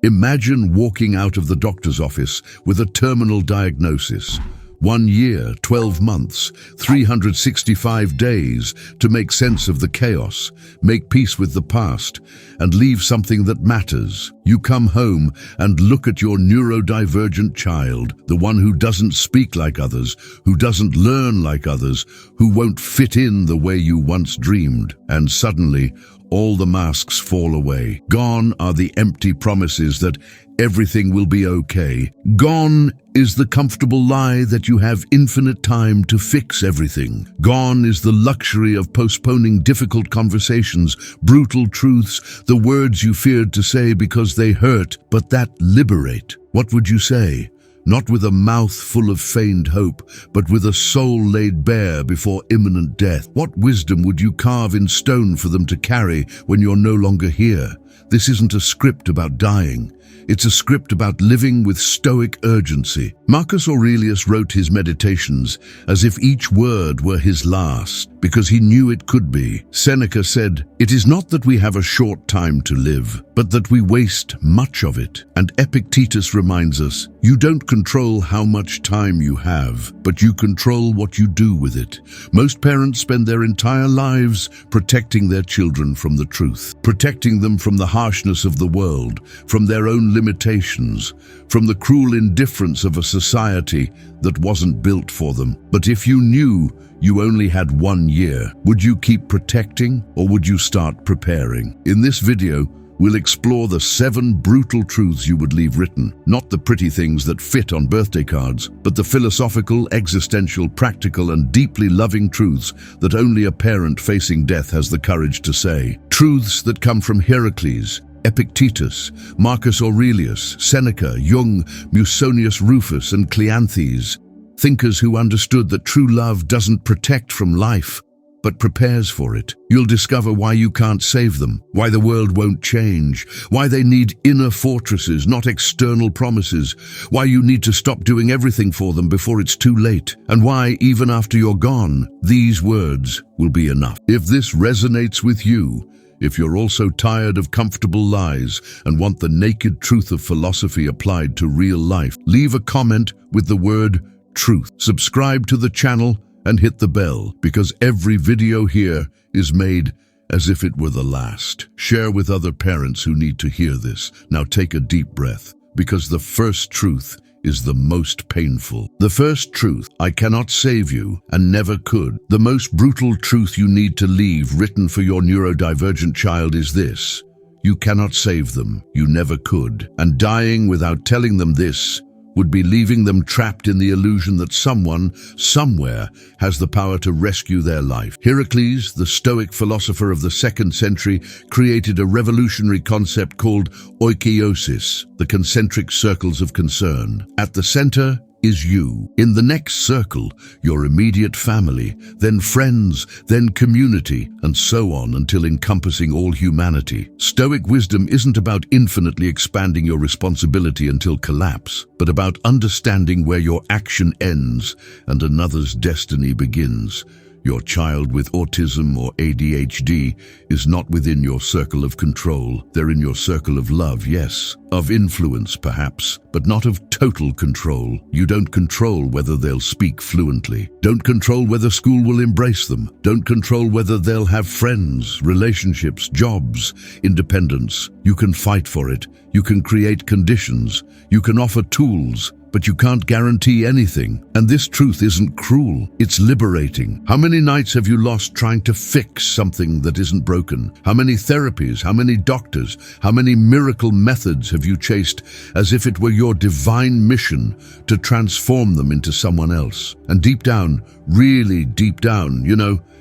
Imagine walking out of the doctor's office with a terminal diagnosis. 1 year, 12 months, 365 days to make sense of the chaos, make peace with the past, and leave something that matters. You come home and look at your neurodivergent child, the one who doesn't speak like others, who doesn't learn like others, who won't fit in the way you once dreamed. And suddenly, all the masks fall away. Gone are the empty promises that everything will be okay. Gone is the comfortable lie that you have infinite time to fix everything. Gone is the luxury of postponing difficult conversations, brutal truths, the words you feared to say because they hurt, but that liberate. What would you say? Not with a mouth full of feigned hope, but with a soul laid bare before imminent death. What wisdom would you carve in stone for them to carry when you're no longer here? This isn't a script about dying. It's a script about living with stoic urgency. Marcus Aurelius wrote his meditations as if each word were his last, because he knew it could be. Seneca said, "It is not that we have a short time to live, but that we waste much of it." And Epictetus reminds us, "You don't control how much time you have, but you control what you do with it." Most parents spend their entire lives protecting their children from the truth, protecting them from the harshness of the world, from their own limitations, from the cruel indifference of a society that wasn't built for them. But if you knew you only had 1 year, would you keep protecting or would you start preparing? In this video, we'll explore the 7 brutal truths you would leave written. Not the pretty things that fit on birthday cards, but the philosophical, existential, practical, and deeply loving truths that only a parent facing death has the courage to say. Truths that come from Heracles, Epictetus, Marcus Aurelius, Seneca, Jung, Musonius Rufus, and Cleanthes. Thinkers who understood that true love doesn't protect from life, but prepares for it. You'll discover why you can't save them, why the world won't change, why they need inner fortresses, not external promises, why you need to stop doing everything for them before it's too late, and why, even after you're gone, these words will be enough. If this resonates with you, if you're also tired of comfortable lies and want the naked truth of philosophy applied to real life, leave a comment with the word truth. Subscribe to the channel and hit the bell, because every video here is made as if it were the last. Share with other parents who need to hear this. Now take a deep breath, because the first truth is the most painful. The first truth, I cannot save you and never could. The most brutal truth you need to leave written for your neurodivergent child is this: you cannot save them, you never could. And dying without telling them this would be leaving them trapped in the illusion that someone, somewhere, has the power to rescue their life. Heracles, the Stoic philosopher of the 2nd century, created a revolutionary concept called oikeiosis, the concentric circles of concern. At the center is you. In the next circle, your immediate family, then friends, then community, and so on until encompassing all humanity. Stoic wisdom isn't about infinitely expanding your responsibility until collapse, but about understanding where your action ends and another's destiny begins. Your child with autism or ADHD is not within your circle of control. They're in your circle of love, yes. Of influence, perhaps, but not of total control. You don't control whether they'll speak fluently. Don't control whether school will embrace them. Don't control whether they'll have friends, relationships, jobs, independence. You can fight for it. You can create conditions. You can offer tools. But you can't guarantee anything. And this truth isn't cruel, it's liberating. How many nights have you lost trying to fix something that isn't broken? How many therapies, how many doctors, how many miracle methods have you chased as if it were your divine mission to transform them into someone else? And deep down, really deep down,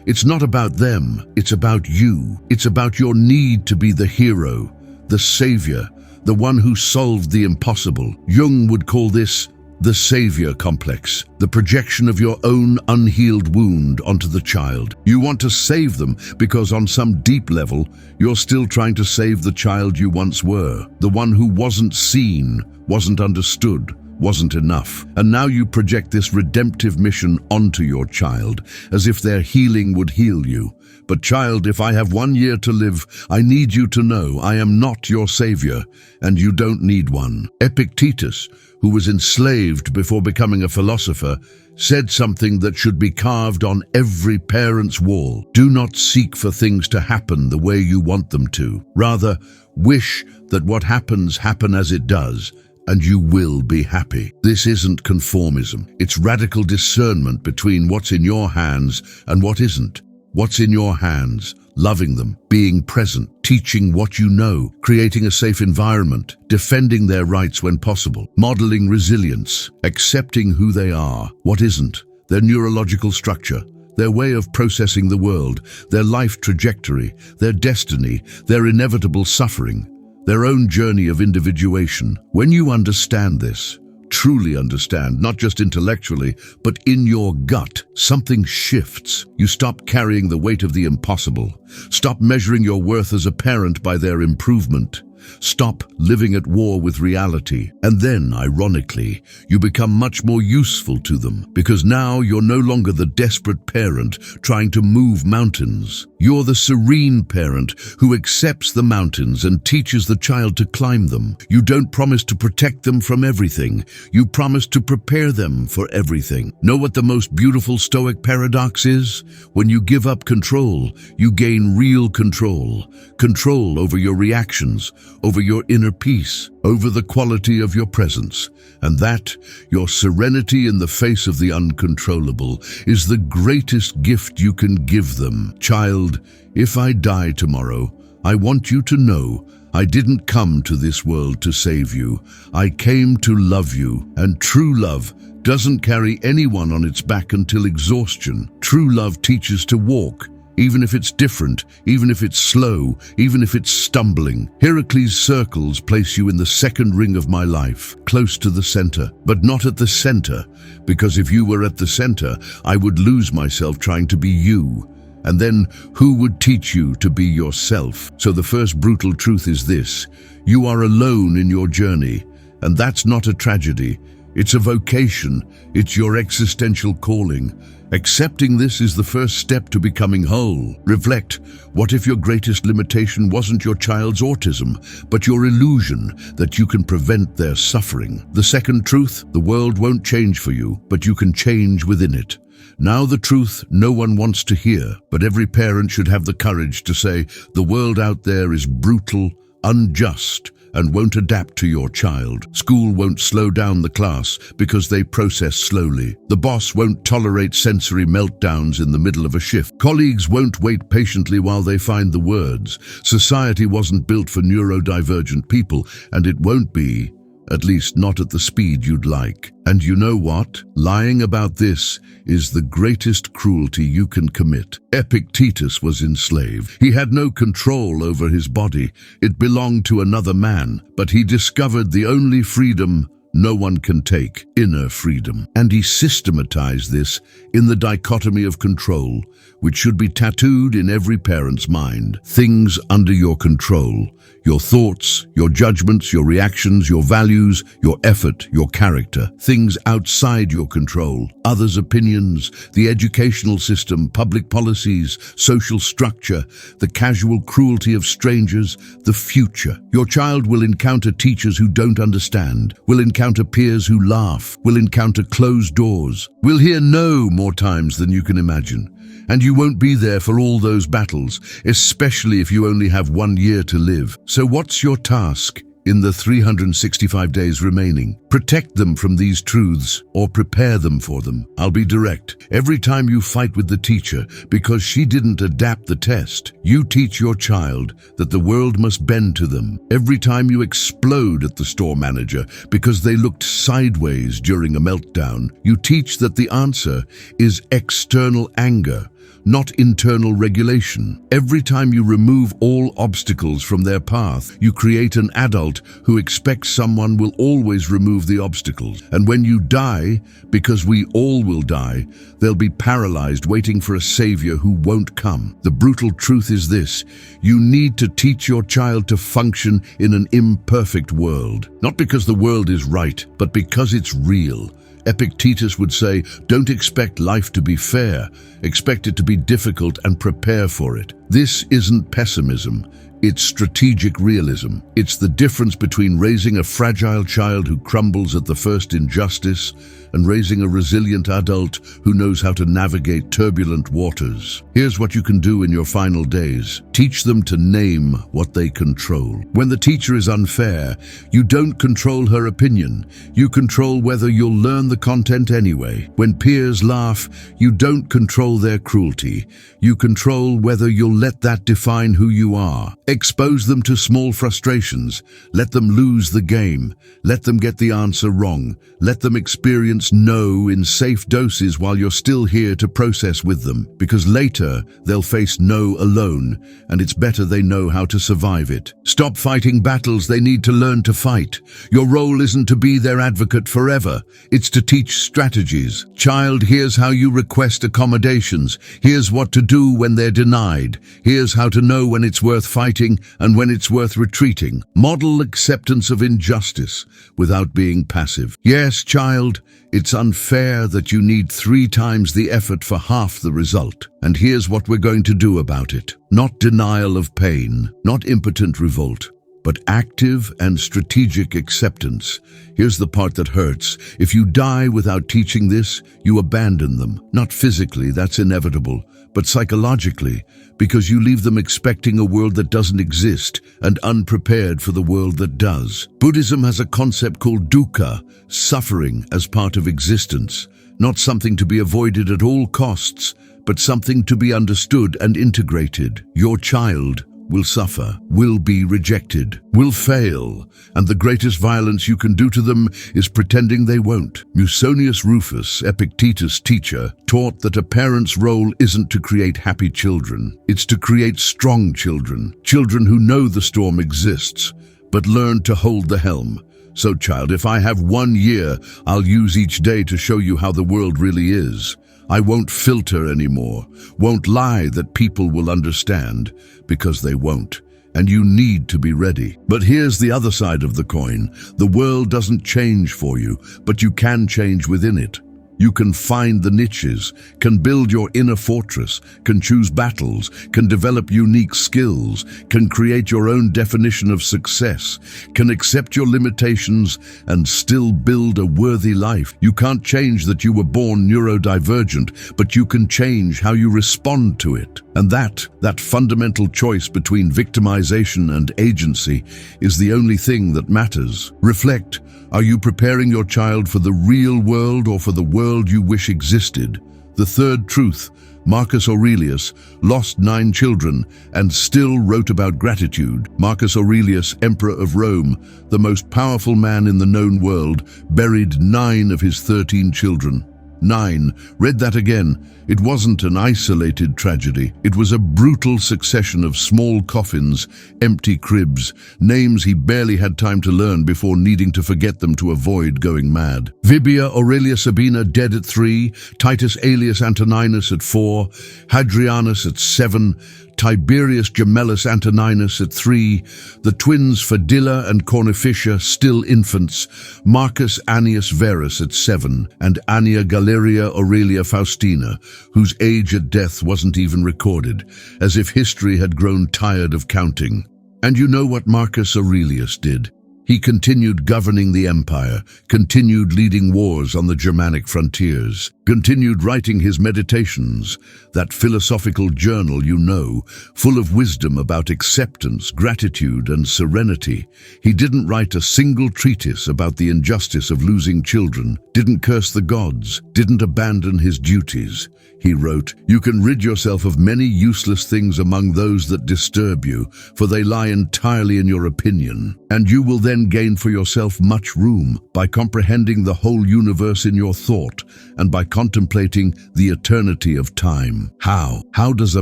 it's not about them, it's about you. It's about your need to be the hero, the savior, the one who solved the impossible. Jung would call this the savior complex, the projection of your own unhealed wound onto the child. You want to save them because on some deep level, you're still trying to save the child you once were, the one who wasn't seen, wasn't understood, wasn't enough. And now you project this redemptive mission onto your child, as if their healing would heal you. But child, if I have 1 year to live, I need you to know I am not your savior, and you don't need one. Epictetus, who was enslaved before becoming a philosopher, said something that should be carved on every parent's wall. Do not seek for things to happen the way you want them to. Rather, wish that what happens happen as it does, and you will be happy. This isn't conformism. It's radical discernment between what's in your hands and what isn't. What's in your hands, loving them, being present, teaching what you know, creating a safe environment, defending their rights when possible, modeling resilience, accepting who they are, what isn't, their neurological structure, their way of processing the world, their life trajectory, their destiny, their inevitable suffering, their own journey of individuation. When you understand this, truly understand, not just intellectually, but in your gut, something shifts. You stop carrying the weight of the impossible. Stop measuring your worth as a parent by their improvement. Stop living at war with reality. And then, ironically, you become much more useful to them, because now you're no longer the desperate parent trying to move mountains. You're the serene parent who accepts the mountains and teaches the child to climb them. You don't promise to protect them from everything. You promise to prepare them for everything. Know what the most beautiful Stoic paradox is? When you give up control, you gain real control. Control over your reactions, over your inner peace, over the quality of your presence. And that, your serenity in the face of the uncontrollable, is the greatest gift you can give them. Child, if I die tomorrow, I want you to know I didn't come to this world to save you. I came to love you, and true love doesn't carry anyone on its back until exhaustion. True love teaches to walk, even if it's different, even if it's slow, even if it's stumbling. Heracles' circles place you in the second ring of my life, close to the center, but not at the center, because if you were at the center, I would lose myself trying to be you. And then who would teach you to be yourself? So the first brutal truth is this: you are alone in your journey, and that's not a tragedy. It's a vocation. It's your existential calling. Accepting this is the first step to becoming whole. Reflect, what if your greatest limitation wasn't your child's autism, but your illusion that you can prevent their suffering? The second truth, the world won't change for you, but you can change within it. Now the truth no one wants to hear, but every parent should have the courage to say, the world out there is brutal, unjust, and won't adapt to your child. School won't slow down the class because they process slowly. The boss won't tolerate sensory meltdowns in the middle of a shift. Colleagues won't wait patiently while they find the words. Society wasn't built for neurodivergent people, and it won't be, at least not at the speed you'd like. And you know what? Lying about this is the greatest cruelty you can commit. Epictetus was enslaved. He had no control over his body. It belonged to another man, but he discovered the only freedom no one can take, inner freedom. And he systematized this in the dichotomy of control, which should be tattooed in every parent's mind. Things under your control: your thoughts, your judgments, your reactions, your values, your effort, your character. Things outside your control: others' opinions, the educational system, public policies, social structure, the casual cruelty of strangers, the future. Your child will encounter teachers who don't understand, will encounter peers who laugh, will encounter closed doors, will hear no more times than you can imagine. And you won't be there for all those battles, especially if you only have 1 year to live. So what's your task in the 365 days remaining? Protect them from these truths or prepare them for them. I'll be direct. Every time you fight with the teacher because she didn't adapt the test, you teach your child that the world must bend to them. Every time you explode at the store manager because they looked sideways during a meltdown, you teach that the answer is external anger, not internal regulation. Every time you remove all obstacles from their path, you create an adult who expects someone will always remove the obstacles. And when you die, because we all will die, they'll be paralyzed waiting for a savior who won't come. The brutal truth is this: you need to teach your child to function in an imperfect world. Not because the world is right, but because it's real. Epictetus would say, don't expect life to be fair, expect it to be difficult and prepare for it. This isn't pessimism. It's strategic realism. It's the difference between raising a fragile child who crumbles at the first injustice and raising a resilient adult who knows how to navigate turbulent waters. Here's what you can do in your final days. Teach them to name what they control. When the teacher is unfair, you don't control her opinion. You control whether you'll learn the content anyway. When peers laugh, you don't control their cruelty. You control whether you'll let that define who you are. Expose them to small frustrations. Let them lose the game. Let them get the answer wrong. Let them experience no in safe doses while you're still here to process with them. Because later, they'll face no alone, and it's better they know how to survive it. Stop fighting battles they need to learn to fight. Your role isn't to be their advocate forever. It's to teach strategies. Child, here's how you request accommodations. Here's what to do when they're denied. Here's how to know when it's worth fighting and when it's worth retreating. Model acceptance of injustice without being passive. Yes, child, it's unfair that you need 3 times the effort for half the result. And here's what we're going to do about it. Not denial of pain, not impotent revolt, but active and strategic acceptance. Here's the part that hurts. If you die without teaching this, you abandon them. Not physically, that's inevitable, but psychologically, because you leave them expecting a world that doesn't exist and unprepared for the world that does. Buddhism has a concept called dukkha, suffering as part of existence, not something to be avoided at all costs, but something to be understood and integrated. Your child will suffer, will be rejected, will fail, and the greatest violence you can do to them is pretending they won't. Musonius Rufus, Epictetus' teacher, taught that a parent's role isn't to create happy children. It's to create strong children, children who know the storm exists, but learn to hold the helm. So, child, if I have 1 year, I'll use each day to show you how the world really is. I won't filter anymore, won't lie that people will understand, because they won't. And you need to be ready. But here's the other side of the coin. The world doesn't change for you, but you can change within it. You can find the niches, can build your inner fortress, can choose battles, can develop unique skills, can create your own definition of success, can accept your limitations and still build a worthy life. You can't change that you were born neurodivergent, but you can change how you respond to it. And that fundamental choice between victimization and agency is the only thing that matters. Reflect. Are you preparing your child for the real world or for the world you wish existed? The third truth, Marcus Aurelius lost 9 children and still wrote about gratitude. Marcus Aurelius, Emperor of Rome, the most powerful man in the known world, buried 9 of his 13 children. 9. Read that again. It wasn't an isolated tragedy. It was a brutal succession of small coffins, empty cribs, names he barely had time to learn before needing to forget them to avoid going mad. Vibia Aurelia Sabina dead at 3, Titus Aelius Antoninus at 4, Hadrianus at 7, Tiberius Gemellus Antoninus at 3, the twins Fadilla and Cornificia still infants, Marcus Annius Verus at 7, and Annia Galeria Aurelia Faustina, whose age at death wasn't even recorded, as if history had grown tired of counting. And you know what Marcus Aurelius did? He continued governing the empire, continued leading wars on the Germanic frontiers, continued writing his Meditations, that philosophical journal you know, full of wisdom about acceptance, gratitude, and serenity. He didn't write a single treatise about the injustice of losing children, didn't curse the gods, didn't abandon his duties. He wrote, "You can rid yourself of many useless things among those that disturb you, for they lie entirely in your opinion. And you will then gain for yourself much room by comprehending the whole universe in your thought and by contemplating the eternity of time." How? How does a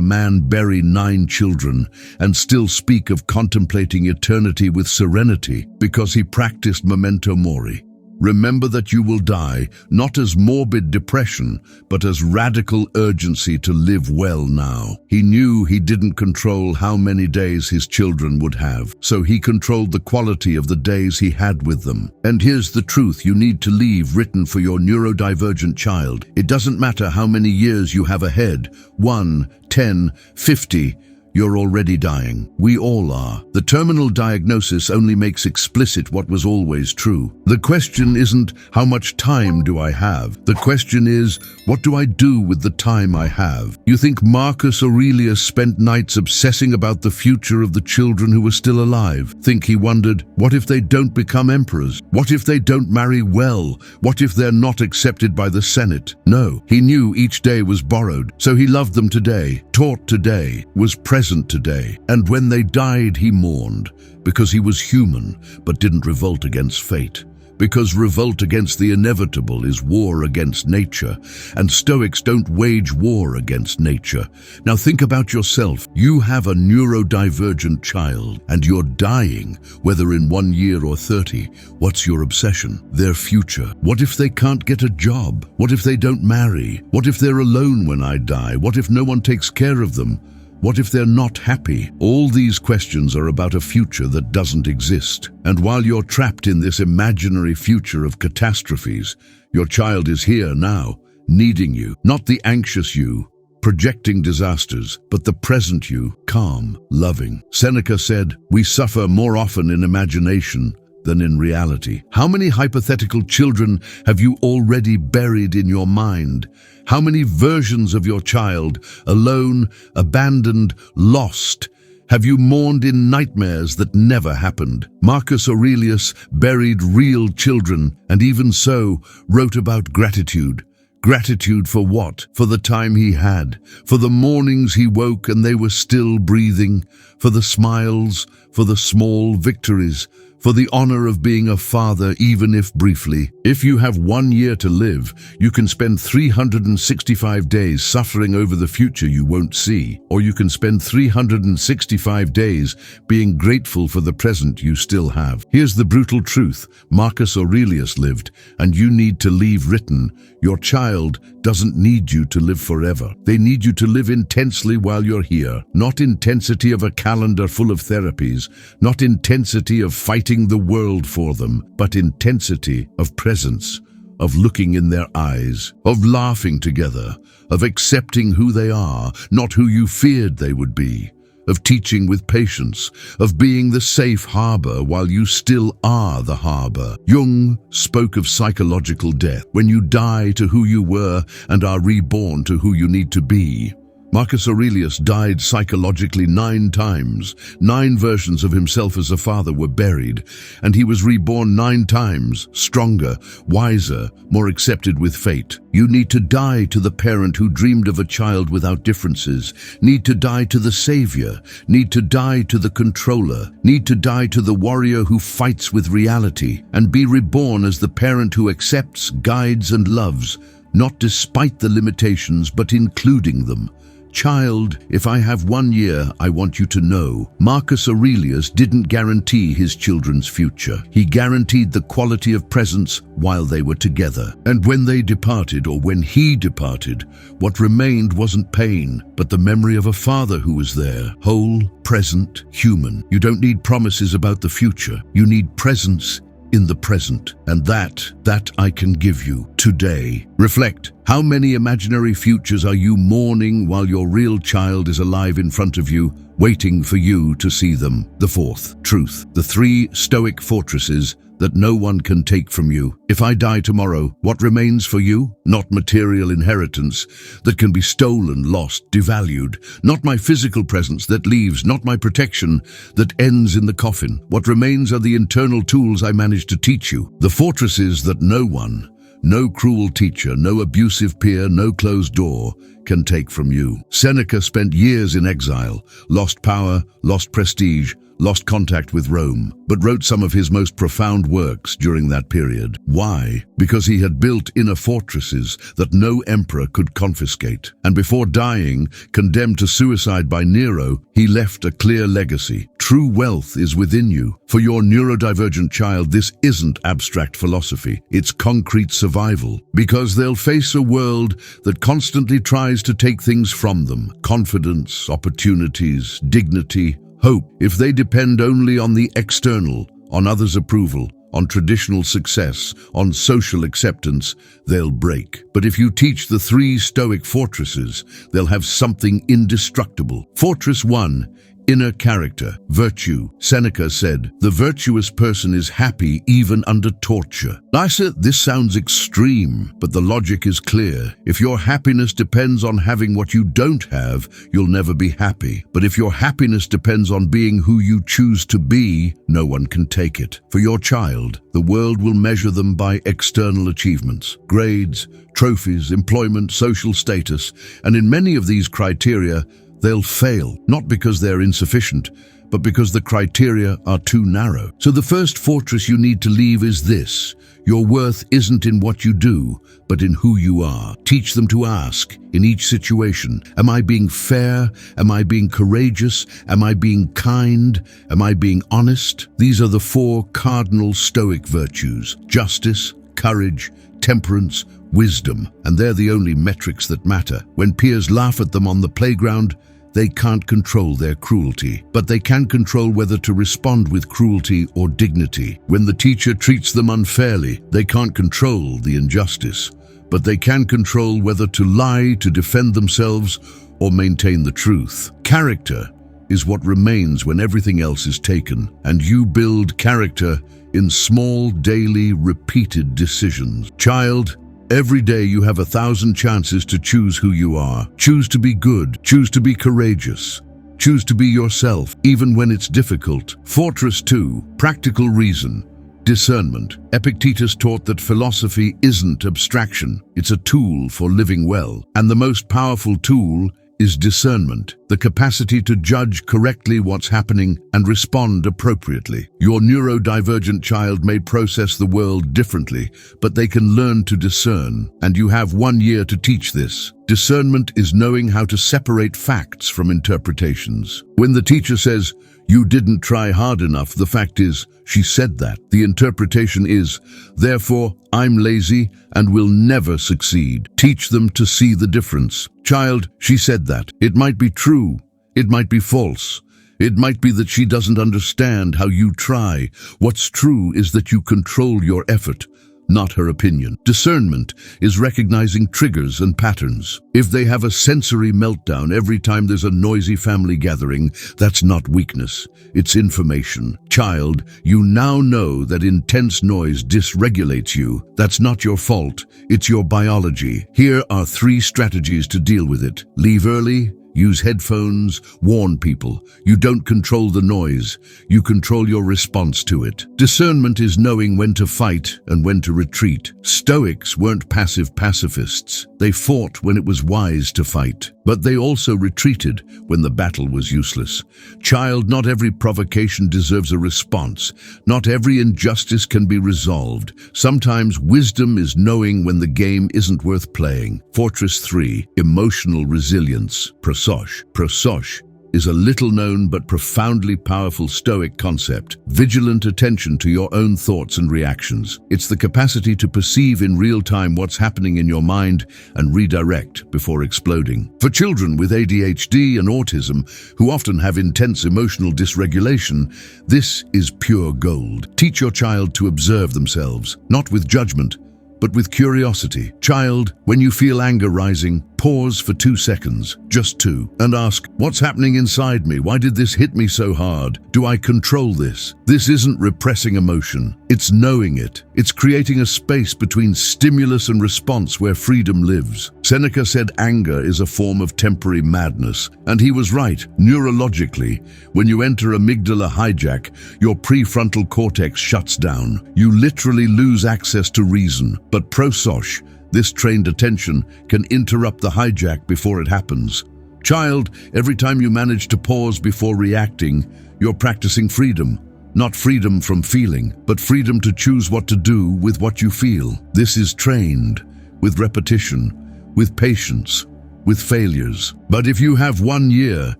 man bury 9 children and still speak of contemplating eternity with serenity? Because he practiced Memento Mori. Remember that you will die, not as morbid depression, but as radical urgency to live well now. He knew he didn't control how many days his children would have, so he controlled the quality of the days he had with them. And here's the truth you need to leave written for your neurodivergent child. It doesn't matter how many years you have ahead, 1, 10, 50, you're already dying. We all are. The terminal diagnosis only makes explicit what was always true. The question isn't, how much time do I have? The question is, what do I do with the time I have? You think Marcus Aurelius spent nights obsessing about the future of the children who were still alive? Think he wondered, what if they don't become emperors? What if they don't marry well? What if they're not accepted by the Senate? No, he knew each day was borrowed, so he loved them today, taught today, was present today. And when they died, he mourned, because he was human, but didn't revolt against fate. Because revolt against the inevitable is war against nature, and Stoics don't wage war against nature. Now think about yourself. You have a neurodivergent child, and you're dying, whether in 1 year or 30. What's your obsession? Their future. What if they can't get a job? What if they don't marry? What if they're alone when I die? What if no one takes care of them? What if they're not happy? All these questions are about a future that doesn't exist. And while you're trapped in this imaginary future of catastrophes, your child is here now, needing you. Not the anxious you, projecting disasters, but the present you, calm, loving. Seneca said, "We suffer more often in imagination than in reality." How many hypothetical children have you already buried in your mind? How many versions of your child, alone, abandoned, lost, have you mourned in nightmares that never happened? Marcus Aurelius buried real children, and even so, wrote about gratitude. Gratitude for what? For the time he had, for the mornings he woke and they were still breathing, for the smiles, for the small victories, for the honor of being a father, even if briefly. If you have 1 year to live, you can spend 365 days suffering over the future you won't see, or you can spend 365 days being grateful for the present you still have. Here's the brutal truth. Marcus Aurelius lived, and you need to leave written. Your child doesn't need you to live forever. They need you to live intensely while you're here. Not intensity of a calendar full of therapies, not intensity of fighting the world for them, but intensity of presence, of looking in their eyes, of laughing together, of accepting who they are, not who you feared they would be, of teaching with patience, of being the safe harbor while you still are the harbor. Jung spoke of psychological death, when you die to who you were and are reborn to who you need to be. Marcus Aurelius died psychologically 9 times. 9 versions of himself as a father were buried, and he was reborn 9 times, stronger, wiser, more accepted with fate. You need to die to the parent who dreamed of a child without differences, need to die to the savior, need to die to the controller, need to die to the warrior who fights with reality, and be reborn as the parent who accepts, guides, and loves, not despite the limitations, but including them. Child, if I have 1 year, I want you to know, Marcus Aurelius didn't guarantee his children's future. He guaranteed the quality of presence while they were together. And when they departed, or when he departed, what remained wasn't pain, but the memory of a father who was there, whole, present, human. You don't need promises about the future. You need presence in the present, and that I can give you today. Reflect. How many imaginary futures are you mourning while your real child is alive in front of you, waiting for you to see them? The 4th truth. The 3 Stoic fortresses that no one can take from you. If I die tomorrow, what remains for you? Not material inheritance that can be stolen, lost, devalued. Not my physical presence that leaves, not my protection that ends in the coffin. What remains are the internal tools I managed to teach you. The fortresses that no one, no cruel teacher, no abusive peer, no closed door can take from you. Seneca spent years in exile, lost power, lost prestige, lost contact with Rome, but wrote some of his most profound works during that period. Why? Because he had built inner fortresses that no emperor could confiscate. And before dying, condemned to suicide by Nero, he left a clear legacy. True wealth is within you. For your neurodivergent child, this isn't abstract philosophy. It's concrete survival. Because they'll face a world that constantly tries to take things from them. Confidence, opportunities, dignity, hope. If they depend only on the external, on others' approval, on traditional success, on social acceptance, they'll break. But if you teach the 3 Stoic fortresses, they'll have something indestructible. Fortress 1. Inner character, virtue. Seneca said, "The virtuous person is happy even under torture." I said, this sounds extreme, but the logic is clear. If your happiness depends on having what you don't have, you'll never be happy. But if your happiness depends on being who you choose to be, no one can take it. For your child, the world will measure them by external achievements, grades, trophies, employment, social status, and in many of these criteria, they'll fail, not because they're insufficient, but because the criteria are too narrow. So the first fortress you need to leave is this. Your worth isn't in what you do, but in who you are. Teach them to ask, in each situation, am I being fair? Am I being courageous? Am I being kind? Am I being honest? These are the 4 cardinal Stoic virtues: justice, courage, temperance, wisdom. And they're the only metrics that matter. When peers laugh at them on the playground, they can't control their cruelty, but they can control whether to respond with cruelty or dignity. When the teacher treats them unfairly, they can't control the injustice, but they can control whether to lie to defend themselves or maintain the truth. Character is what remains when everything else is taken, and you build character in small, daily, repeated decisions. Child, every day you have 1,000 chances to choose who you are. Choose to be good. Choose to be courageous. Choose to be yourself, even when it's difficult. Fortress 2. Practical reason. Discernment. Epictetus taught that philosophy isn't abstraction. It's a tool for living well. And the most powerful tool is discernment, the capacity to judge correctly what's happening and respond appropriately. Your neurodivergent child may process the world differently, but they can learn to discern, and you have 1 year to teach this. Discernment is knowing how to separate facts from interpretations. When the teacher says, "You didn't try hard enough," the fact is, she said that. The interpretation is, "Therefore, I'm lazy and will never succeed." Teach them to see the difference. "Child, she said that." It might be true. It might be false. It might be that she doesn't understand how you try. What's true is that you control your effort, not her opinion. Discernment is recognizing triggers and patterns. If they have a sensory meltdown every time there's a noisy family gathering, that's not weakness, it's information. Child, you now know that intense noise dysregulates you. That's not your fault, it's your biology. Here are 3 strategies to deal with it. Leave early. Use headphones, warn people. You don't control the noise, you control your response to it. Discernment is knowing when to fight and when to retreat. Stoics weren't passive pacifists. They fought when it was wise to fight, but they also retreated when the battle was useless. Child, not every provocation deserves a response. Not every injustice can be resolved. Sometimes wisdom is knowing when the game isn't worth playing. Fortress 3. Emotional resilience. Prososh is a little-known but profoundly powerful Stoic concept. Vigilant attention to your own thoughts and reactions. It's the capacity to perceive in real time what's happening in your mind and redirect before exploding. For children with ADHD and autism, who often have intense emotional dysregulation, this is pure gold. Teach your child to observe themselves, not with judgment, but with curiosity. Child, when you feel anger rising, pause for 2 seconds, just 2, and ask, what's happening inside me? Why did this hit me so hard? Do I control this? This isn't repressing emotion, it's knowing it. It's creating a space between stimulus and response where freedom lives. Seneca said anger is a form of temporary madness, and he was right. Neurologically, when you enter amygdala hijack, your prefrontal cortex shuts down. You literally lose access to reason. But prososh, this trained attention, can interrupt the hijack before it happens. Child, every time you manage to pause before reacting, you're practicing freedom. Not freedom from feeling, but freedom to choose what to do with what you feel. This is trained, with repetition, with patience, with failures. But if you have 1 year,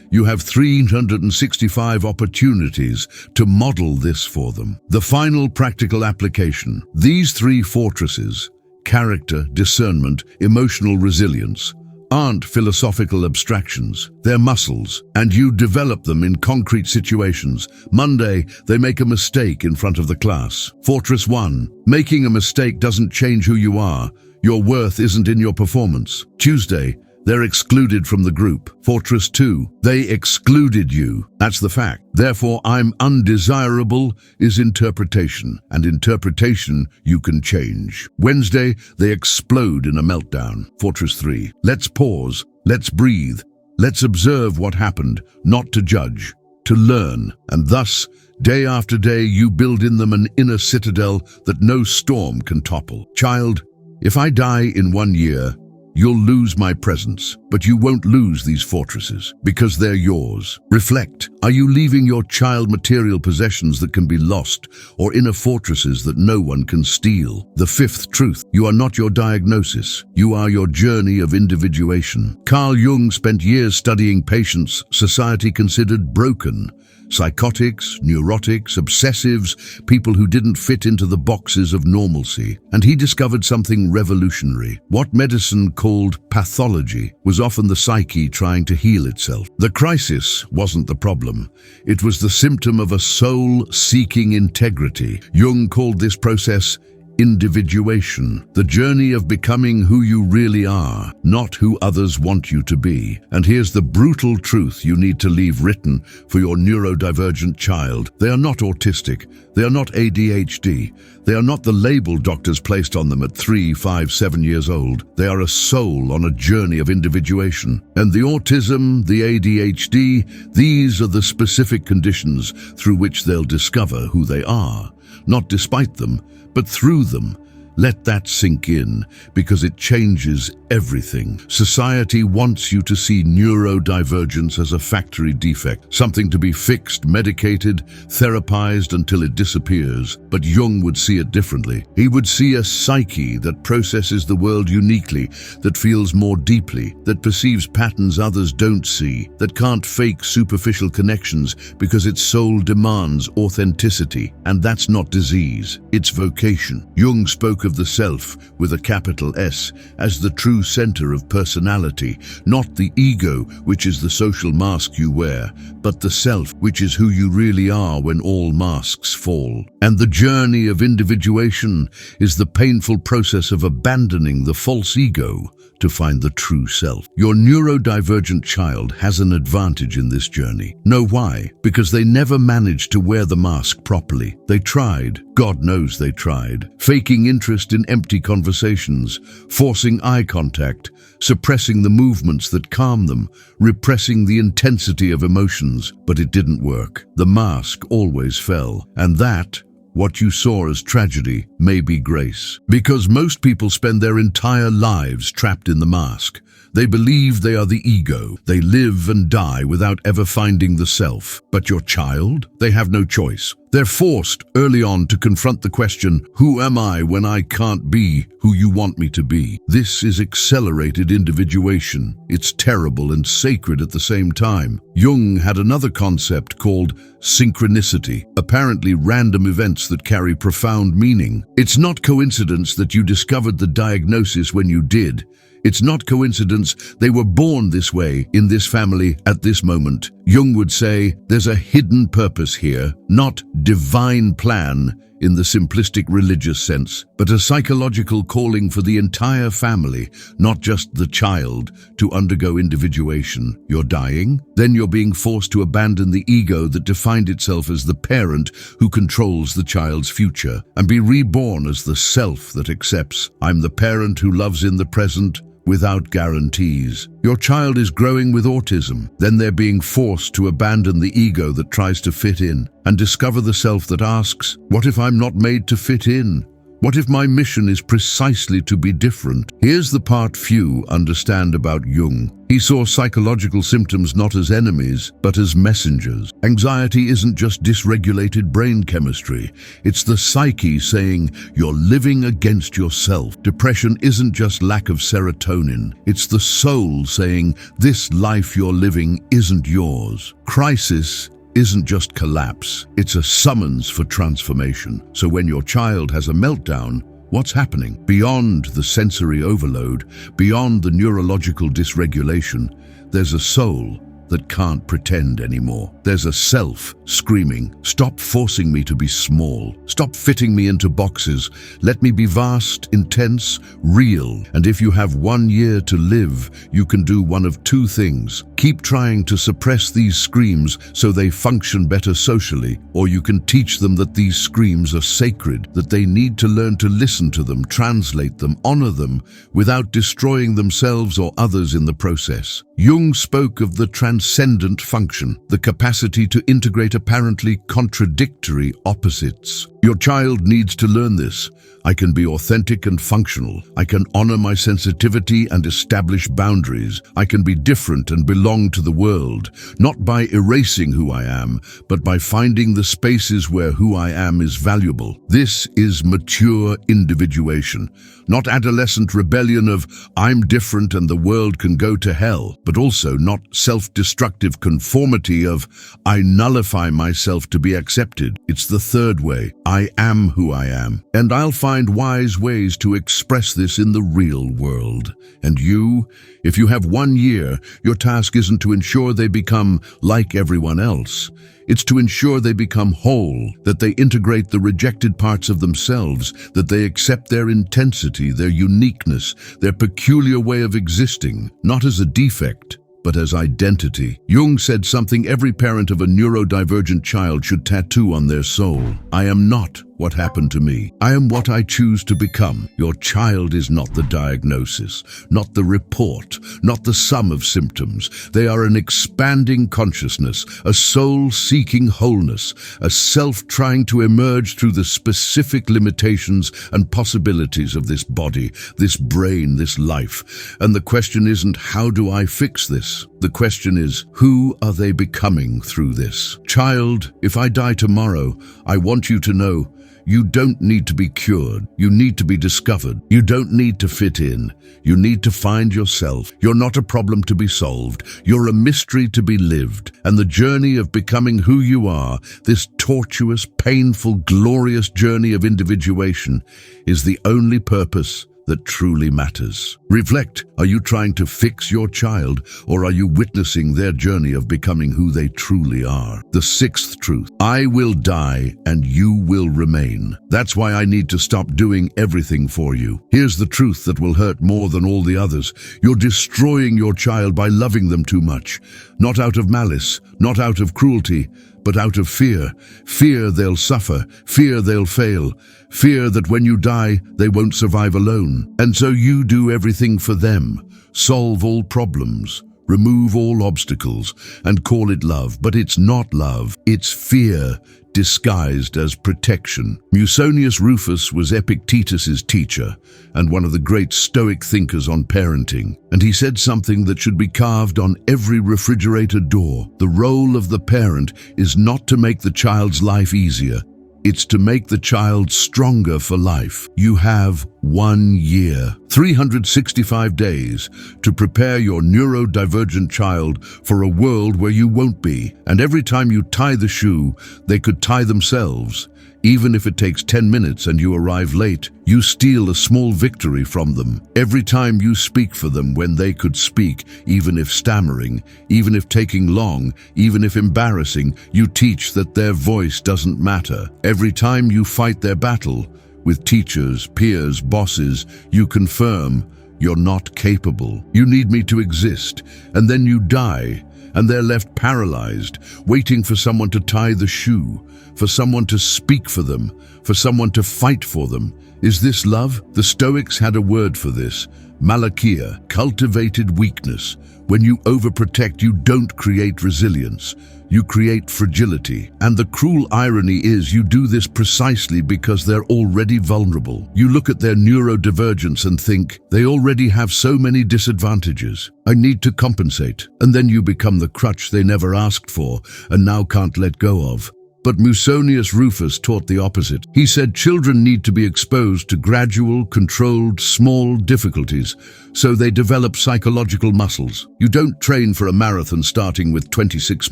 you have 365 opportunities to model this for them. The final practical application. These 3 fortresses, character, discernment, emotional resilience, aren't philosophical abstractions. They're muscles, and you develop them in concrete situations. Monday, they make a mistake in front of the class. Fortress 1. Making a mistake doesn't change who you are. Your worth isn't in your performance. Tuesday, they're excluded from the group. Fortress 2. They excluded you. That's the fact. Therefore, I'm undesirable is interpretation, and interpretation you can change. Wednesday, they explode in a meltdown. Fortress 3. Let's pause. Let's breathe. Let's observe what happened, not to judge, to learn. And thus, day after day, you build in them an inner citadel that no storm can topple. Child, if I die in 1 year, you'll lose my presence, but you won't lose these fortresses, because they're yours. Reflect. Are you leaving your child material possessions that can be lost, or inner fortresses that no one can steal? The 5th truth. You are not your diagnosis. You are your journey of individuation. Carl Jung spent years studying patients society considered broken. Psychotics, neurotics, obsessives, people who didn't fit into the boxes of normalcy. And he discovered something revolutionary. What medicine called pathology was often the psyche trying to heal itself. The crisis wasn't the problem. It was the symptom of a soul seeking integrity. Jung called this process individuation, the journey of becoming who you really are, not who others want you to be. And here's the brutal truth you need to leave written for your neurodivergent child. They are not autistic. They are not ADHD. They are not the label doctors placed on them at 3, 5, 7 years old. They are a soul on a journey of individuation. And the autism, the ADHD, these are the specific conditions through which they'll discover who they are. Not despite them, but through them. Let that sink in, because it changes everything. Society wants you to see neurodivergence as a factory defect, something to be fixed, medicated, therapized until it disappears. But Jung would see it differently. He would see a psyche that processes the world uniquely, that feels more deeply, that perceives patterns others don't see, that can't fake superficial connections because its soul demands authenticity. And that's not disease, it's vocation. Jung spoke of the self, with a capital S, as the true center of personality, not the ego, which is the social mask you wear, but the self, which is who you really are when all masks fall. And the journey of individuation is the painful process of abandoning the false ego to find the true self. Your neurodivergent child has an advantage in this journey. Know why? Because they never managed to wear the mask properly. They tried. God knows they tried. Faking interest in empty conversations, forcing eye contact, suppressing the movements that calm them, repressing the intensity of emotions. But it didn't work. The mask always fell. And that, what you saw as tragedy, may be grace. Because most people spend their entire lives trapped in the mask. They believe they are the ego. They live and die without ever finding the self. But your child? They have no choice. They're forced early on to confront the question, who am I when I can't be who you want me to be? This is accelerated individuation. It's terrible and sacred at the same time. Jung had another concept called synchronicity, apparently random events that carry profound meaning. It's not coincidence that you discovered the diagnosis when you did. It's not coincidence they were born this way, in this family, at this moment. Jung would say, there's a hidden purpose here, not divine plan in the simplistic religious sense, but a psychological calling for the entire family, not just the child, to undergo individuation. You're dying? Then you're being forced to abandon the ego that defined itself as the parent who controls the child's future, and be reborn as the self that accepts, I'm the parent who loves in the present, without guarantees. Your child is growing with autism. Then they're being forced to abandon the ego that tries to fit in and discover the self that asks, what if I'm not made to fit in? What if my mission is precisely to be different? Here's the part few understand about Jung. He saw psychological symptoms not as enemies, but as messengers. Anxiety isn't just dysregulated brain chemistry. It's the psyche saying, you're living against yourself. Depression isn't just lack of serotonin. It's the soul saying, this life you're living isn't yours. Crisis isn't just collapse. It's a summons for transformation. So when your child has a meltdown, what's happening? Beyond the sensory overload, beyond the neurological dysregulation, there's a soul that can't pretend anymore. There's a self screaming, stop forcing me to be small. Stop fitting me into boxes. Let me be vast, intense, real. And if you have 1 year to live, you can do one of two things. Keep trying to suppress these screams so they function better socially, or you can teach them that these screams are sacred, that they need to learn to listen to them, translate them, honor them, without destroying themselves or others in the process. Jung spoke of the transcendent function, the capacity to integrate apparently contradictory opposites. Your child needs to learn this. I can be authentic and functional. I can honor my sensitivity and establish boundaries. I can be different and belong to the world, not by erasing who I am, but by finding the spaces where who I am is valuable. This is mature individuation, not adolescent rebellion of I'm different and the world can go to hell, but also not self-destructive conformity of I nullify myself to be accepted. It's the third way. I am who I am, and I'll find wise ways to express this in the real world. And you, if you have 1 year, your task isn't to ensure they become like everyone else. It's to ensure they become whole, that they integrate the rejected parts of themselves, that they accept their intensity, their uniqueness, their peculiar way of existing, not as a defect, but as identity. Jung said something every parent of a neurodivergent child should tattoo on their soul. I am not what happened to me. I am what I choose to become. Your child is not the diagnosis, not the report, not the sum of symptoms. They are an expanding consciousness, a soul seeking wholeness, a self trying to emerge through the specific limitations and possibilities of this body, this brain, this life. And the question isn't, how do I fix this? The question is, who are they becoming through this? Child, if I die tomorrow, I want you to know, you don't need to be cured. You need to be discovered. You don't need to fit in. You need to find yourself. You're not a problem to be solved. You're a mystery to be lived. And the journey of becoming who you are, this tortuous, painful, glorious journey of individuation, is the only purpose that truly matters. Reflect, are you trying to fix your child, or are you witnessing their journey of becoming who they truly are? The sixth truth, I will die and you will remain. That's why I need to stop doing everything for you. Here's the truth that will hurt more than all the others. You're destroying your child by loving them too much. Not out of malice, not out of cruelty, but out of fear. Fear they'll suffer, fear they'll fail, fear that when you die, they won't survive alone. And so you do everything for them, solve all problems, remove all obstacles, and call it love. But it's not love, it's fear disguised as protection. Musonius Rufus was Epictetus's teacher and one of the great Stoic thinkers on parenting. And he said something that should be carved on every refrigerator door. The role of the parent is not to make the child's life easier. It's to make the child stronger for life. You have 1 year, 365 days to prepare your neurodivergent child for a world where you won't be. And every time you tie the shoe, they could tie themselves. Even if it takes 10 minutes and you arrive late, you steal a small victory from them. Every time you speak for them when they could speak, even if stammering, even if taking long, even if embarrassing, you teach that their voice doesn't matter. Every time you fight their battle, with teachers, peers, bosses, you confirm you're not capable. You need me to exist, and then you die, and they're left paralyzed, waiting for someone to tie the shoe, for someone to speak for them, for someone to fight for them. Is this love? The Stoics had a word for this, Malakia, cultivated weakness. When you overprotect, you don't create resilience. You create fragility. And the cruel irony is you do this precisely because they're already vulnerable. You look at their neurodivergence and think, they already have so many disadvantages. I need to compensate. And then you become the crutch they never asked for and now can't let go of. But Musonius Rufus taught the opposite. He said children need to be exposed to gradual, controlled, small difficulties, so they develop psychological muscles. You don't train for a marathon starting with 26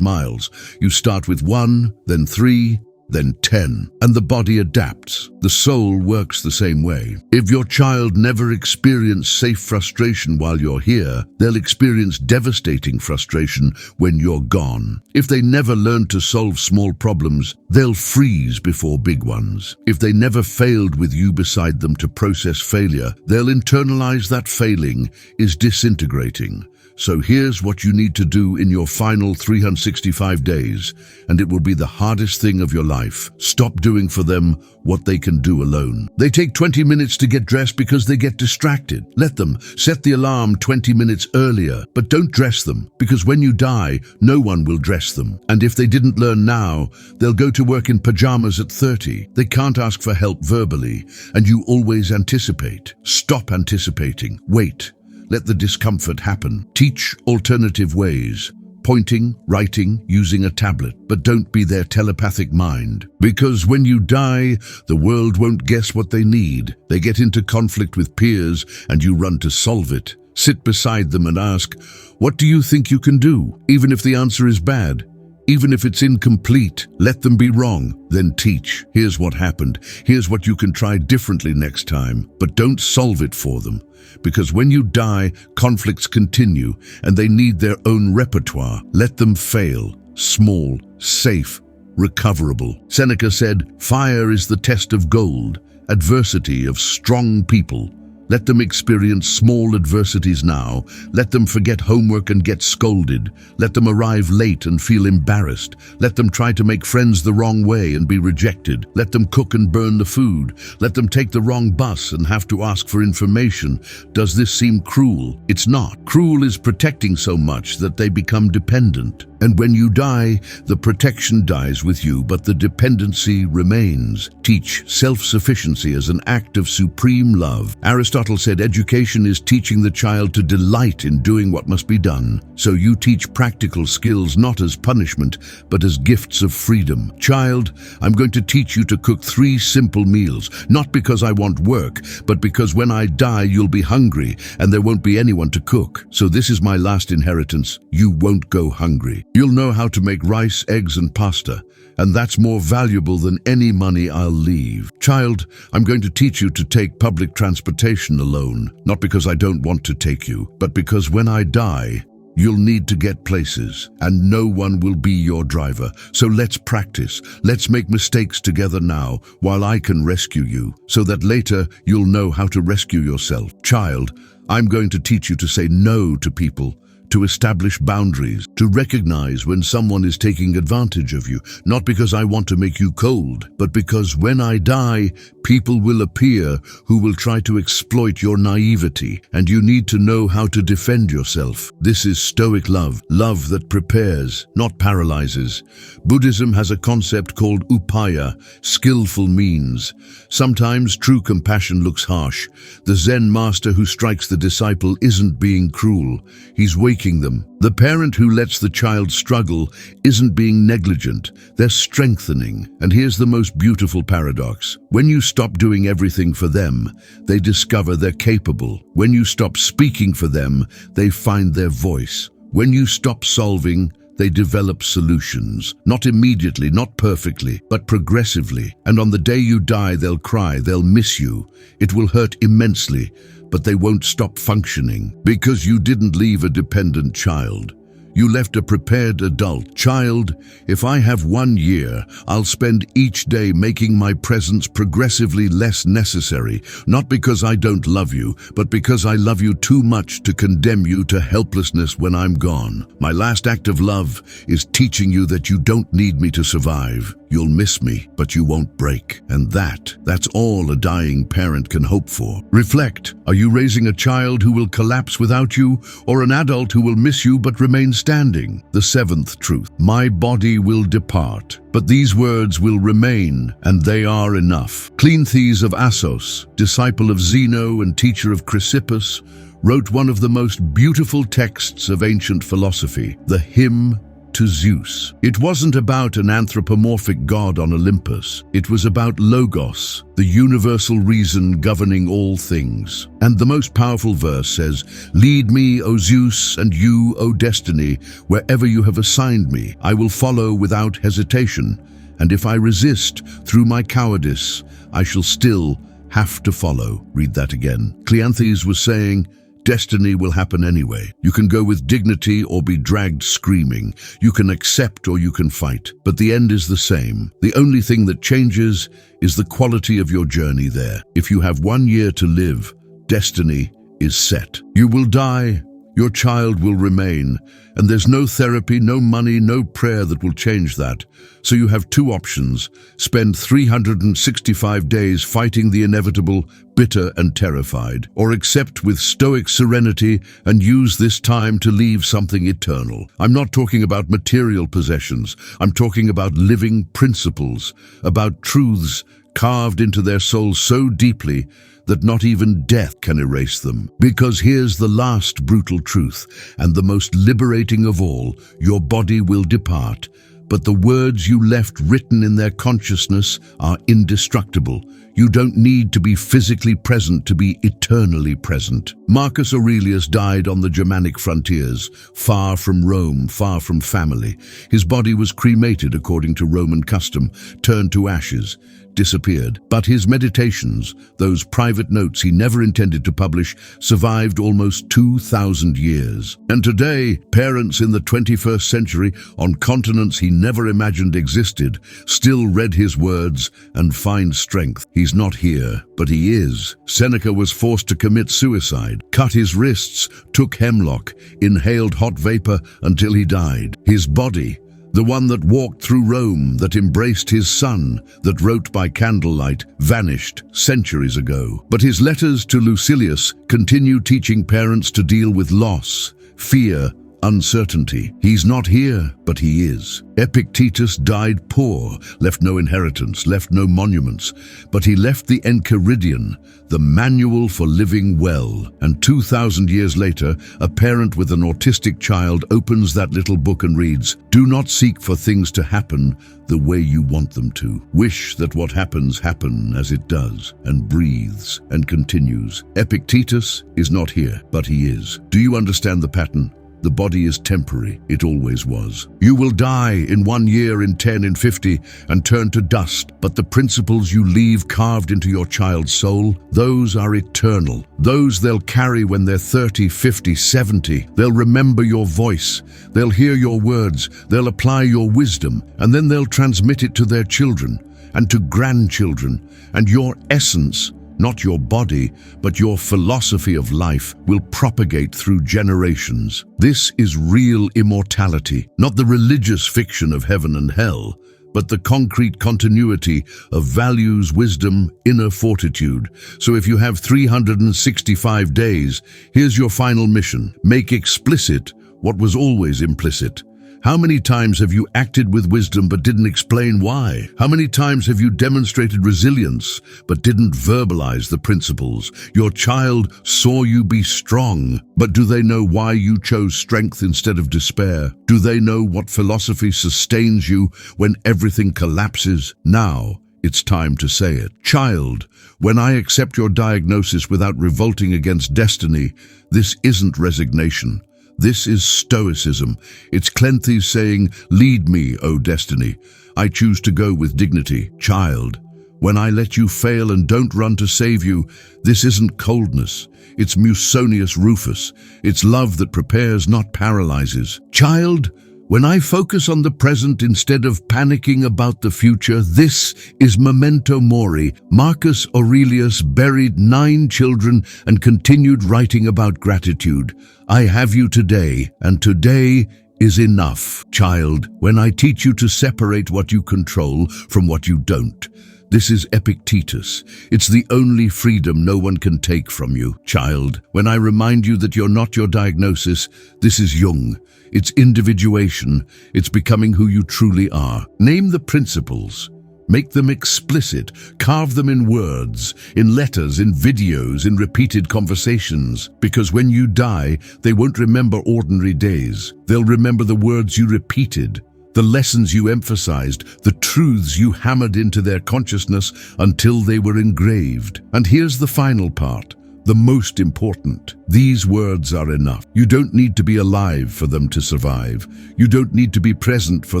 miles. You start with 1, then 3, then 10, and the body adapts. The soul works the same way. If your child never experienced safe frustration while you're here, they'll experience devastating frustration when you're gone. If they never learn to solve small problems, they'll freeze before big ones. If they never failed with you beside them to process failure, they'll internalize that failing is disintegrating. So here's what you need to do in your final 365 days, and it will be the hardest thing of your life. Stop doing for them what they can do alone. They take 20 minutes to get dressed because they get distracted. Let them. Set the alarm 20 minutes earlier, but don't dress them, because when you die, no one will dress them. And if they didn't learn now, they'll go to work in pajamas at 30. They can't ask for help verbally, and you always anticipate. Stop anticipating. Wait. Let the discomfort happen. Teach alternative ways. Pointing, writing, using a tablet, but don't be their telepathic mind. Because when you die, the world won't guess what they need. They get into conflict with peers and you run to solve it. Sit beside them and ask, what do you think you can do? Even if the answer is bad. Even if it's incomplete, let them be wrong, then teach. Here's what happened. Here's what you can try differently next time, but don't solve it for them. Because when you die, conflicts continue and they need their own repertoire. Let them fail. Small, safe, recoverable. Seneca said, fire is the test of gold, adversity of strong people. Let them experience small adversities now. Let them forget homework and get scolded. Let them arrive late and feel embarrassed. Let them try to make friends the wrong way and be rejected. Let them cook and burn the food. Let them take the wrong bus and have to ask for information. Does this seem cruel? It's not. Cruel is protecting so much that they become dependent. And when you die, the protection dies with you, but the dependency remains. Teach self-sufficiency as an act of supreme love. Aristotle said education is teaching the child to delight in doing what must be done. So you teach practical skills not as punishment, but as gifts of freedom. Child, I'm going to teach you to cook 3 simple meals, not because I want work, but because when I die, you'll be hungry and there won't be anyone to cook. So this is my last inheritance. You won't go hungry. You'll know how to make rice, eggs, and pasta, and that's more valuable than any money I'll leave. Child, I'm going to teach you to take public transportation alone, not because I don't want to take you, but because when I die, you'll need to get places, and no one will be your driver. So let's practice. Let's make mistakes together now, while I can rescue you, so that later you'll know how to rescue yourself. Child, I'm going to teach you to say no to people, to establish boundaries, to recognize when someone is taking advantage of you, not because I want to make you cold, but because when I die, people will appear who will try to exploit your naivety, and you need to know how to defend yourself. This is Stoic love, love that prepares, not paralyzes. Buddhism has a concept called upaya, skillful means. Sometimes true compassion looks harsh. The Zen master who strikes the disciple isn't being cruel, he's waking them. The parent who lets the child struggle isn't being negligent, they're strengthening. And here's the most beautiful paradox. When you stop doing everything for them, they discover they're capable. When you stop speaking for them, they find their voice. When you stop solving, they develop solutions. Not immediately, not perfectly, but progressively. And on the day you die, they'll cry, they'll miss you. It will hurt immensely, but they won't stop functioning because you didn't leave a dependent child. You left a prepared adult. Child, if I have 1 year, I'll spend each day making my presence progressively less necessary, not because I don't love you, but because I love you too much to condemn you to helplessness when I'm gone. My last act of love is teaching you that you don't need me to survive. You'll miss me, but you won't break. And that's all a dying parent can hope for. Reflect. Are you raising a child who will collapse without you, or an adult who will miss you but remain standing? The seventh truth. My body will depart, but these words will remain, and they are enough. Cleanthes of Assos, disciple of Zeno and teacher of Chrysippus, wrote one of the most beautiful texts of ancient philosophy, the Hymn to Zeus. It wasn't about an anthropomorphic god on Olympus. It was about Logos, the universal reason governing all things. And the most powerful verse says, "Lead me, O Zeus, and you, O destiny, wherever you have assigned me. I will follow without hesitation. And if I resist through my cowardice, I shall still have to follow." Read that again. Cleanthes was saying, destiny will happen anyway. You can go with dignity or be dragged screaming. You can accept or you can fight. But the end is the same. The only thing that changes is the quality of your journey there. If you have 1 year to live, destiny is set. You will die. Your child will remain, and there's no therapy, no money, no prayer that will change that. So you have two options. Spend 365 days fighting the inevitable, bitter and terrified, or accept with stoic serenity and use this time to leave something eternal. I'm not talking about material possessions. I'm talking about living principles, about truths carved into their souls so deeply that not even death can erase them. Because here's the last brutal truth, and the most liberating of all: your body will depart, but the words you left written in their consciousness are indestructible. You don't need to be physically present to be eternally present. Marcus Aurelius died on the Germanic frontiers, far from Rome, far from family. His body was cremated according to Roman custom, turned to ashes, disappeared. But his meditations, those private notes he never intended to publish, survived almost 2,000 years. And today, parents in the 21st century, on continents he never imagined existed, still read his words and find strength. He's not here, but he is. Seneca was forced to commit suicide, cut his wrists, took hemlock, inhaled hot vapor until he died. His body, the one that walked through Rome, that embraced his son, that wrote by candlelight, vanished centuries ago. But his letters to Lucilius continue teaching parents to deal with loss, fear, uncertainty. He's not here, but he is. Epictetus died poor, left no inheritance, left no monuments, but he left the Enchiridion, the manual for living well. And 2,000 years later, a parent with an autistic child opens that little book and reads, "Do not seek for things to happen the way you want them to. Wish that what happens happen as it does," and breathes and continues. Epictetus is not here, but he is. Do you understand the pattern? The body is temporary. It always was. You will die in 1 year, in 10, in 50, and turn to dust. But the principles you leave carved into your child's soul, those are eternal. Those they'll carry when they're 30, 50, 70. They'll remember your voice. They'll hear your words. They'll apply your wisdom. And then they'll transmit it to their children and to grandchildren. And your essence, not your body, but your philosophy of life, will propagate through generations. This is real immortality, not the religious fiction of heaven and hell, but the concrete continuity of values, wisdom, inner fortitude. So if you have 365 days, here's your final mission. Make explicit what was always implicit. How many times have you acted with wisdom but didn't explain why? How many times have you demonstrated resilience but didn't verbalize the principles? Your child saw you be strong, but do they know why you chose strength instead of despair? Do they know what philosophy sustains you when everything collapses? Now, it's time to say it. Child, when I accept your diagnosis without revolting against destiny, this isn't resignation. This is Stoicism. It's Cleanthes saying, "Lead me, O destiny. I choose to go with dignity." Child, when I let you fail and don't run to save you, this isn't coldness. It's Musonius Rufus. It's love that prepares, not paralyzes. Child, when I focus on the present instead of panicking about the future, this is Memento Mori. Marcus Aurelius buried 9 children and continued writing about gratitude. I have you today, and today is enough. Child, when I teach you to separate what you control from what you don't, this is Epictetus. It's the only freedom no one can take from you. Child, when I remind you that you're not your diagnosis, this is Jung. It's individuation. It's becoming who you truly are. Name the principles. Make them explicit. Carve them in words, in letters, in videos, in repeated conversations. Because when you die, they won't remember ordinary days. They'll remember the words you repeated, the lessons you emphasized, the truths you hammered into their consciousness until they were engraved. And here's the final part, the most important. These words are enough. You don't need to be alive for them to survive. You don't need to be present for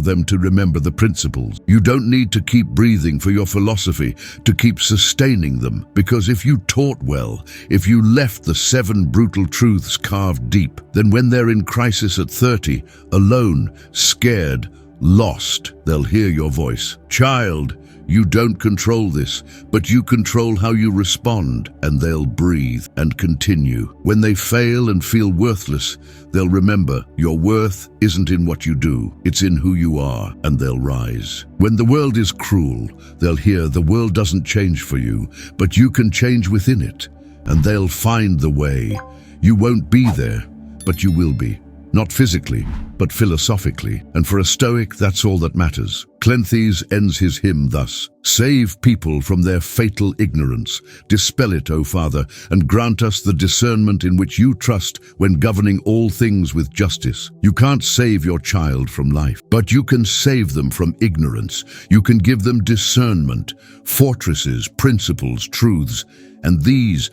them to remember the principles. You don't need to keep breathing for your philosophy to keep sustaining them. Because if you taught well, if you left the 7 brutal truths carved deep, then when they're in crisis at 30, alone, scared, lost, they'll hear your voice. Child, you don't control this, but you control how you respond, and they'll breathe and continue. When they fail and feel worthless, they'll remember your worth isn't in what you do, it's in who you are, and they'll rise. When the world is cruel, they'll hear the world doesn't change for you, but you can change within it, and they'll find the way. You won't be there, but you will be. Not physically, but philosophically. And for a Stoic, that's all that matters. Cleanthes ends his hymn thus: "Save people from their fatal ignorance. Dispel it, O Father, and grant us the discernment in which you trust when governing all things with justice." You can't save your child from life, but you can save them from ignorance. You can give them discernment, fortresses, principles, truths. And these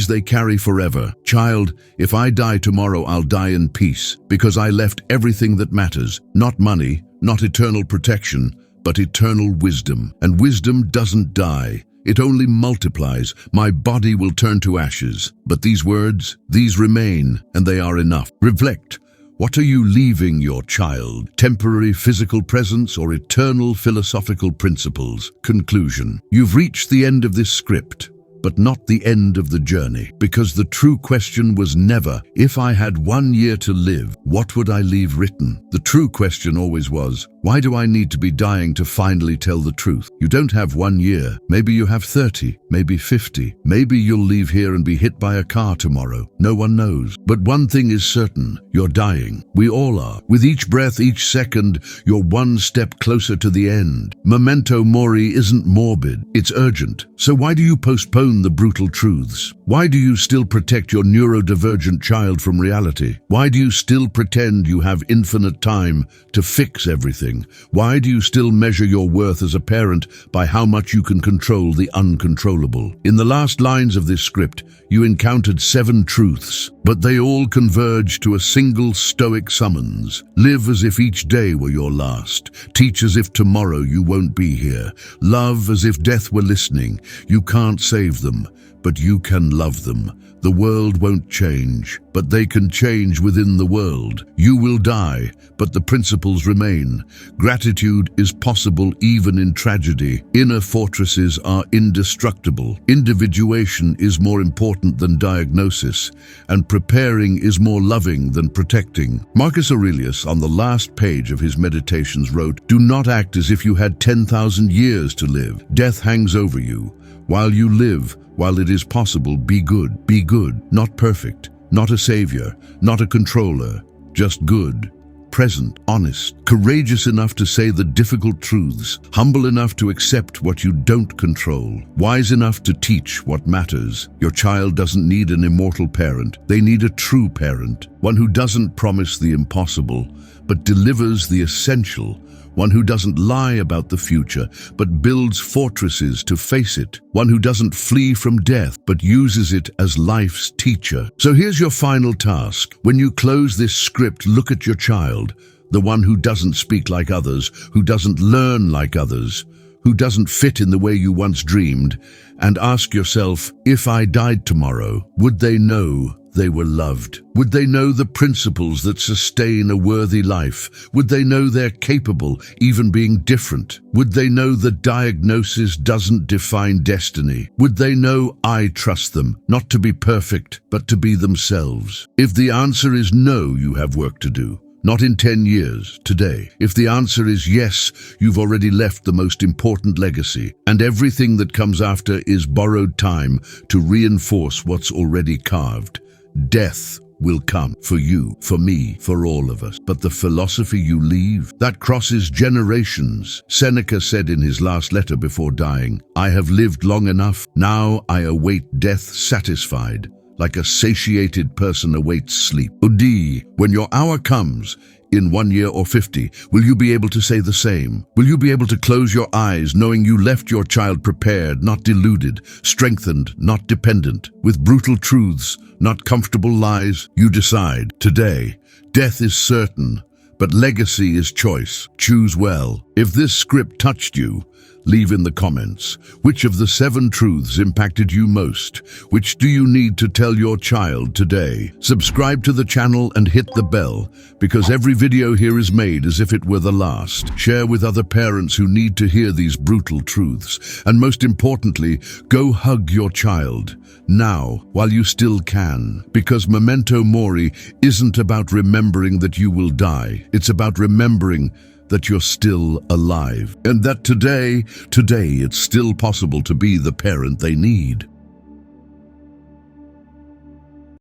they carry forever. Child, if I die tomorrow, I'll die in peace, because I left everything that matters. Not money, not eternal protection, but eternal wisdom. And wisdom doesn't die. It only multiplies. My body will turn to ashes. But these words, these remain, and they are enough. Reflect. What are you leaving your child? Temporary physical presence or eternal philosophical principles? Conclusion. You've reached the end of this script, but not the end of the journey. Because the true question was never, if I had 1 year to live, what would I leave written? The true question always was, why do I need to be dying to finally tell the truth? You don't have 1 year. Maybe you have 30, maybe 50. Maybe you'll leave here and be hit by a car tomorrow. No one knows. But one thing is certain, you're dying. We all are. With each breath, each second, you're one step closer to the end. Memento Mori isn't morbid, it's urgent. So why do you postpone the brutal truths? Why do you still protect your neurodivergent child from reality? Why do you still pretend you have infinite time to fix everything? Why do you still measure your worth as a parent by how much you can control the uncontrollable? In the last lines of this script, you encountered 7 truths, but they all converge to a single Stoic summons. Live as if each day were your last. Teach as if tomorrow you won't be here. Love as if death were listening. You can't save them, but you can love them. The world won't change, but they can change within the world. You will die, but the principles remain. Gratitude is possible even in tragedy. Inner fortresses are indestructible. Individuation is more important than diagnosis, and preparing is more loving than protecting. Marcus Aurelius, on the last page of his Meditations, wrote, "Do not act as if you had 10,000 years to live. Death hangs over you. While you live, while it is possible, be good. Be good, not perfect, not a savior, not a controller, just good, present, honest, courageous enough to say the difficult truths, humble enough to accept what you don't control, wise enough to teach what matters." Your child doesn't need an immortal parent. They need a true parent, one who doesn't promise the impossible, but delivers the essential. One who doesn't lie about the future, but builds fortresses to face it. One who doesn't flee from death, but uses it as life's teacher. So here's your final task. When you close this script, look at your child, the one who doesn't speak like others, who doesn't learn like others, who doesn't fit in the way you once dreamed, and ask yourself, if I died tomorrow, would they know they were loved? Would they know the principles that sustain a worthy life? Would they know they're capable, even being different? Would they know the diagnosis doesn't define destiny? Would they know I trust them, not to be perfect, but to be themselves? If the answer is no, you have work to do. Not in 10 years, today. If the answer is yes, you've already left the most important legacy, and everything that comes after is borrowed time to reinforce what's already carved. Death will come for you, for me, for all of us. But the philosophy you leave, that crosses generations. Seneca said in his last letter before dying, "I have lived long enough. Now I await death satisfied, like a satiated person awaits sleep." Udi, when your hour comes, in 1 year or 50, will you be able to say the same? Will you be able to close your eyes knowing you left your child prepared, not deluded, strengthened, not dependent, with brutal truths, not comfortable lies? You decide. Today, death is certain, but legacy is choice. Choose well. If this script touched you, leave in the comments. Which of the 7 truths impacted you most? Which do you need to tell your child today? Subscribe to the channel and hit the bell, because every video here is made as if it were the last. Share with other parents who need to hear these brutal truths. And most importantly, go hug your child now, while you still can. Because Memento Mori isn't about remembering that you will die. It's about remembering that you're still alive, and that today it's still possible to be the parent they need.